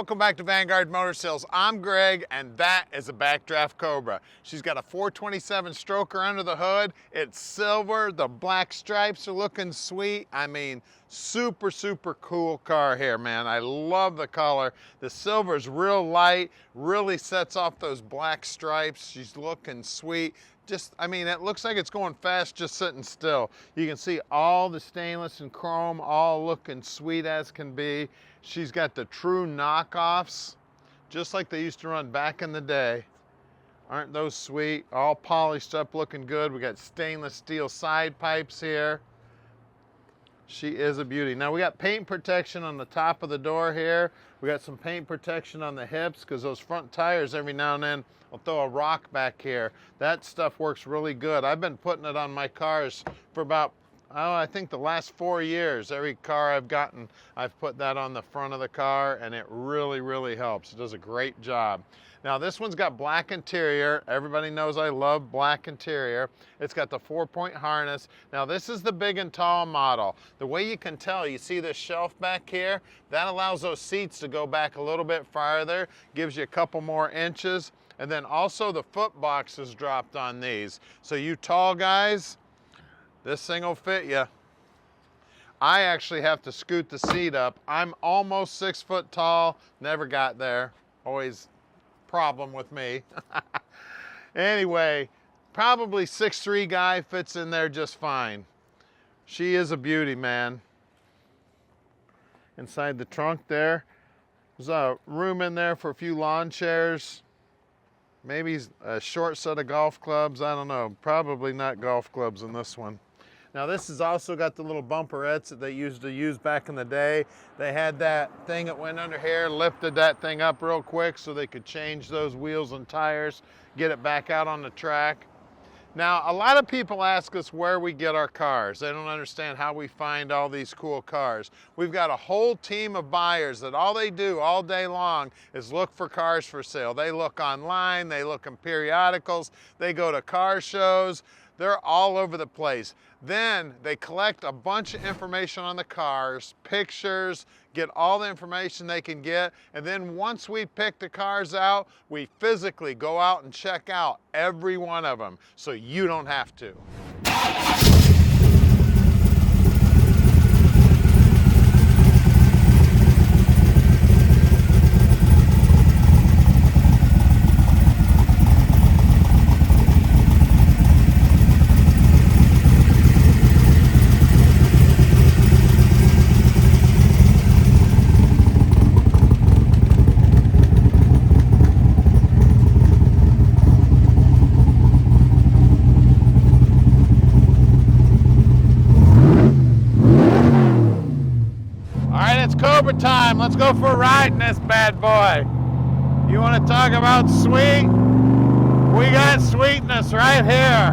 Welcome back to Vanguard Motor Sales. I'm Greg, and that is a Backdraft Cobra. She's got a 427 stroker under the hood. It's silver. The black stripes are looking sweet. I mean, super, super cool car here, man. I love the color. The silver is real light, really sets off those black stripes. She's looking sweet. I mean, it looks like it's going fast just sitting still. You can see all the stainless and chrome all looking sweet as can be. She's got the true knockoffs, just like they used to run back in the day. Aren't those sweet? All polished up, looking good. We got stainless steel side pipes here. She is a beauty. Now we got paint protection on the top of the door here. We got some paint protection on the hips because those front tires every now and then will throw a rock back here. That stuff works really good. I've been putting it on my cars for about, I think the last 4 years. Every car I've gotten, I've put that on the front of the car, and it really, really helps. It does a great job. Now this one's got black interior. Everybody knows I love black interior. It's got the 4-point harness. Now this is the big and tall model. The way you can tell, you see this shelf back here? That allows those seats to go back a little bit farther, gives you a couple more inches. And then also the foot box is dropped on these. So you tall guys, this thing will fit you. I actually have to scoot the seat up. I'm almost 6 foot tall, never got there. Always problem with me. Anyway, probably 6'3" guy fits in there just fine. She is a beauty, man. Inside the trunk there's a room in there for a few lawn chairs. Maybe a short set of golf clubs. I don't know. Probably not golf clubs in this one. Now this has also got the little bumperettes that they used to use back in the day. They had that thing that went under here, lifted that thing up real quick so they could change those wheels and tires, get it back out on the track. Now a lot of people ask us where we get our cars. They don't understand how we find all these cool cars. We've got a whole team of buyers that all they do all day long is look for cars for sale. They look online, they look in periodicals, they go to car shows. They're all over the place. Then they collect a bunch of information on the cars, pictures, get all the information they can get, and then once we pick the cars out, we physically go out and check out every one of them, so you don't have to. Cobra time. Let's go for a ride in this bad boy. You want to talk about sweet? We got sweetness right here.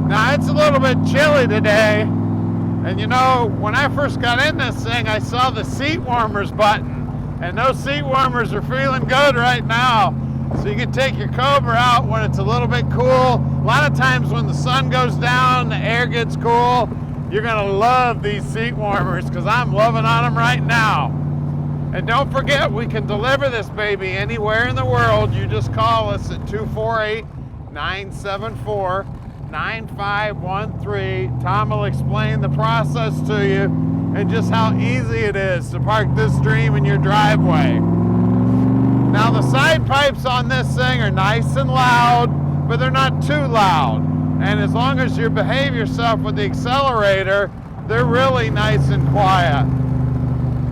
Now it's a little bit chilly today, and you know, when I first got in this thing, I saw the seat warmers button, and those seat warmers are feeling good right now. So you can take your Cobra out when it's a little bit cool. A lot of times when the sun goes down, the air gets cool. You're gonna love these seat warmers because I'm loving on them right now. And don't forget, we can deliver this baby anywhere in the world. You just call us at 248-974-9513. Tom will explain the process to you and just how easy it is to park this dream in your driveway. Now the side pipes on this thing are nice and loud, but they're not too loud. And as long as you behave yourself with the accelerator, they're really nice and quiet.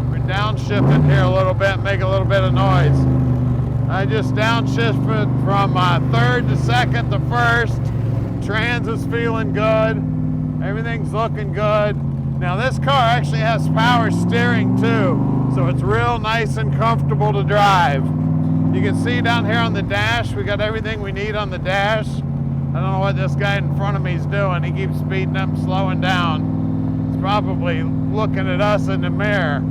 We're downshifting here a little bit, make a little bit of noise. I just downshifted from third to second to first. Trans is feeling good. Everything's looking good. Now this car actually has power steering too, so it's real nice and comfortable to drive. You can see down here on the dash, we got everything we need on the dash. I don't know what this guy in front of me is doing. He keeps speeding up, slowing down. He's probably looking at us in the mirror.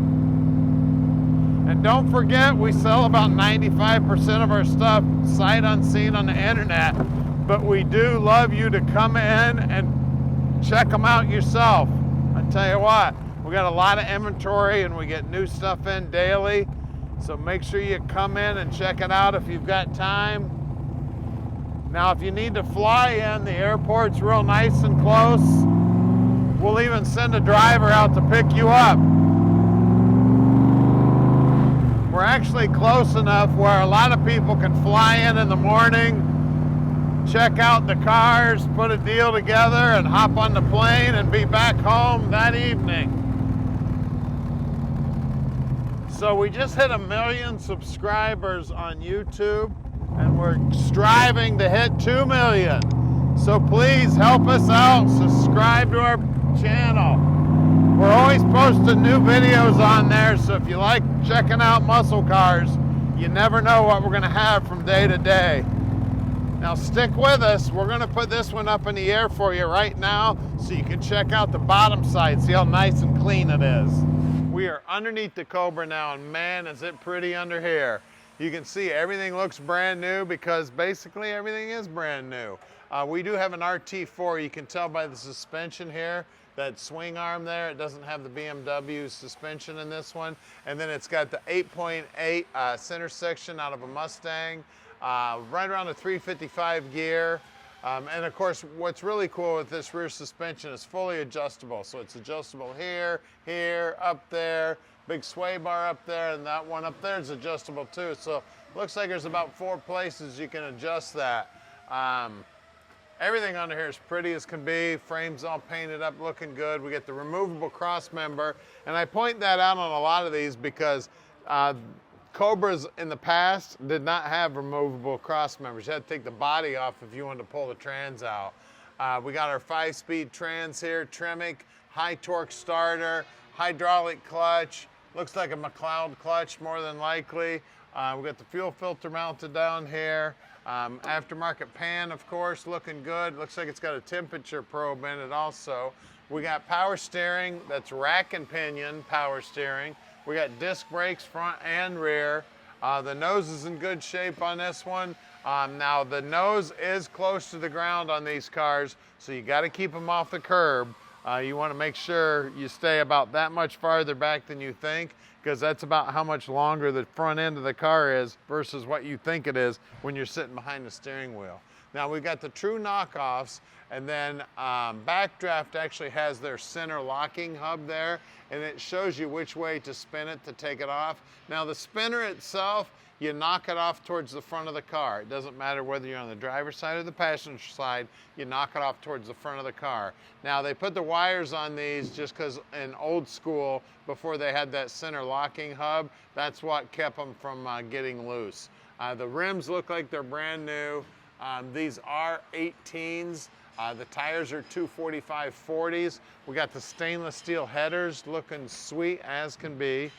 And don't forget, we sell about 95% of our stuff sight unseen on the internet. But we do love you to come in and check them out yourself. I tell you what, we got a lot of inventory and we get new stuff in daily. So make sure you come in and check it out if you've got time. Now, if you need to fly in, the airport's real nice and close. We'll even send a driver out to pick you up. We're actually close enough where a lot of people can fly in the morning, check out the cars, put a deal together, and hop on the plane and be back home that evening. So we just hit 1 million subscribers on YouTube, and we're striving to hit 2 million. So please help us out, subscribe to our channel. We're always posting new videos on there, so if you like checking out muscle cars, you never know what we're gonna have from day to day. Now stick with us. We're gonna put this one up in the air for you right now so you can check out the bottom side, see how nice and clean it is. We are underneath the Cobra now, and man, is it pretty under here. You can see everything looks brand new because basically everything is brand new. We do have an RT4. You can tell by the suspension here, that swing arm there, it doesn't have the BMW suspension in this one. And then it's got the 8.8 center section out of a Mustang, right around a 355 gear. And of course, what's really cool with this rear suspension is fully adjustable. So it's adjustable here, here, up there, big sway bar up there, and that one up there is adjustable too. So it looks like there's about 4 places you can adjust that. Everything under here is pretty as can be. Frame's all painted up, looking good. We get the removable cross member. And I point that out on a lot of these because Cobras in the past did not have removable cross members. You had to take the body off if you wanted to pull the trans out. We got our 5-speed trans here, Tremec, high torque starter, hydraulic clutch, looks like a McLeod clutch more than likely. We got the fuel filter mounted down here. Aftermarket pan, of course, looking good. Looks like it's got a temperature probe in it also. We got power steering, that's rack and pinion power steering. We got disc brakes front and rear. The nose is in good shape on this one. Now the nose is close to the ground on these cars, so you got to keep them off the curb. You want to make sure you stay about that much farther back than you think, because that's about how much longer the front end of the car is versus what you think it is when you're sitting behind the steering wheel. Now we've got the true knockoffs, and then Backdraft actually has their center locking hub there, and it shows you which way to spin it to take it off. Now the spinner itself, you knock it off towards the front of the car. It doesn't matter whether you're on the driver's side or the passenger side, you knock it off towards the front of the car. Now they put the wires on these just because in old school, before they had that center locking hub, that's what kept them from getting loose. The rims look like they're brand new. These are 18s. The tires are 245 40s. We got the stainless steel headers looking sweet as can be.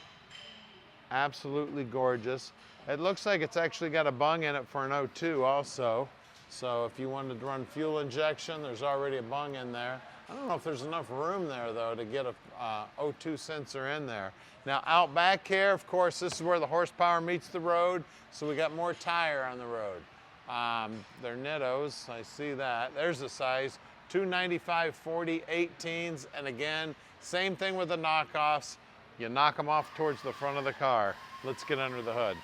Absolutely gorgeous. It looks like it's actually got a bung in it for an O2 also. So if you wanted to run fuel injection, there's already a bung in there. I don't know if there's enough room there though to get a O2 sensor in there. Now out back here, of course, this is where the horsepower meets the road. So we got more tire on the road. They're Nittos, I see that. There's the size, 295 40 18s. And again, same thing with the knockoffs. You knock them off towards the front of the car. Let's get under the hood.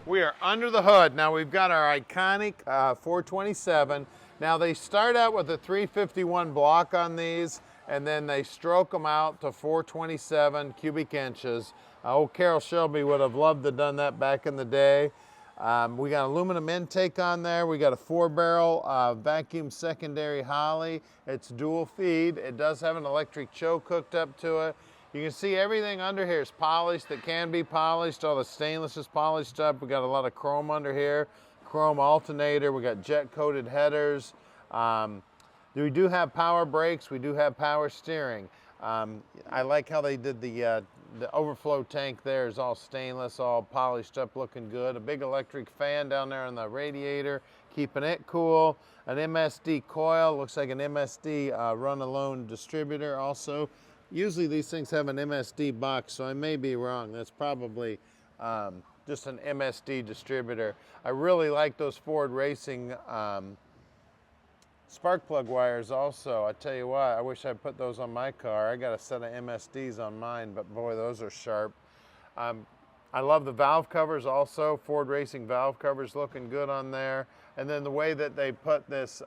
We are under the hood. Now we've got our iconic 427. Now they start out with a 351 block on these, and then they stroke them out to 427 cubic inches. Old Carol Shelby would have loved to have done that back in the day. We got aluminum intake on there. We got a 4-barrel vacuum secondary Holley. It's dual feed. It does have an electric choke hooked up to it. You can see everything under here is polished that can be polished. All the stainless is polished up. We got a lot of chrome under here. Chrome alternator. We got jet coated headers. We do have power brakes. We do have power steering. I like how they did the overflow tank there is all stainless, all polished up, looking good. A big electric fan down there on the radiator, keeping it cool. An MSD coil, looks like an MSD run-alone distributor also. Usually these things have an MSD box, so I may be wrong. That's probably just an MSD distributor. I really like those Ford Racing spark plug wires also. I tell you what, I wish I'd put those on my car. I got a set of MSDs on mine, but boy, those are sharp. I love the valve covers also. Ford Racing valve covers looking good on there. And then the way that they put this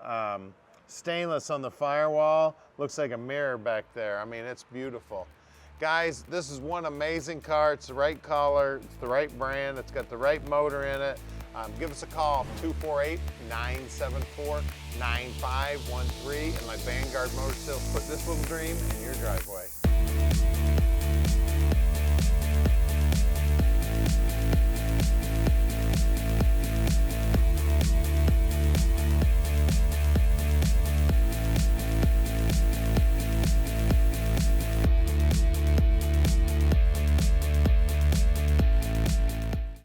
stainless on the firewall looks like a mirror back there. I mean, it's beautiful. Guys, this is one amazing car. It's the right color, it's the right brand, it's got the right motor in it. Give us a call, 248-974-9513, and my Vanguard Motor Sales put this little dream in your driveway.